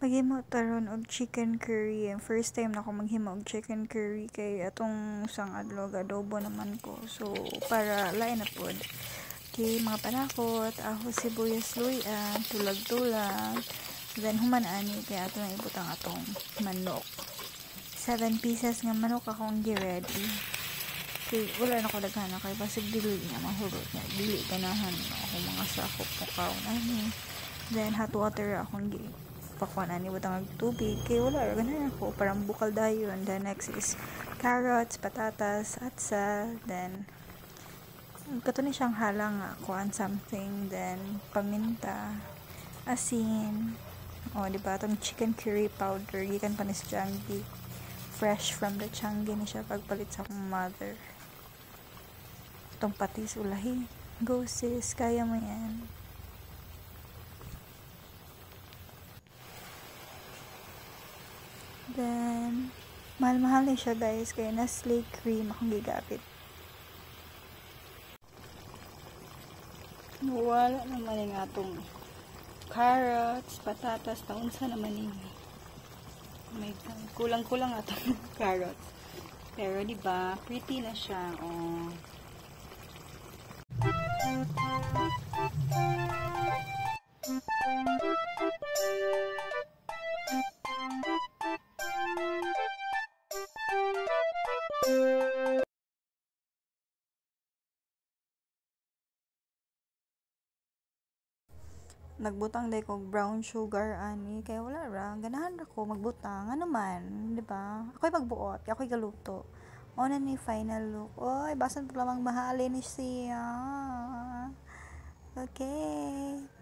Paghimo taron og chicken curry. First time na ako maghimo og chicken curry kay atong isang adlaw adobo naman ko. So para lain na pod. Kay mga panakot, ahos, sibuyas, luyan, tulag-tulag. Then human ani kay ato na ibutang atong manok. 7 pieces nga manok akong gi-ready. Kay wala na ko daghan kay basig dili nga mahurot nga dili ganahan ako mga sakop mo kaon ani. Then hot water akong gi pakuan ani butang tubig kay wala ra ganahan ako parang bukal dayon. Then next is carrots, patatas, atsa, then kato ni siyang halang kuan something, then paminta, asin, di ba itong chicken curry powder gikan pa ni sa Changi, fresh from the Changi ni siya pagpalit sa akong mother. Itong patis ulahi, go sis, kaya mo yan. Then mahal-mahal ni siya guys kaya Nestle cream akong gigamit. Wala naman yung atong carrots, patatas, taunsa naman yung may kulang-kulang atong carrots. Pero di ba pretty na siya. Oh. Nagbutang day kog brown sugar ani kay wala ra ganahan ra ko magbutang ano man di ba ako'y magbuot ako'y galuto o na ni final look oy basan pa lamang mahali ni siya okay.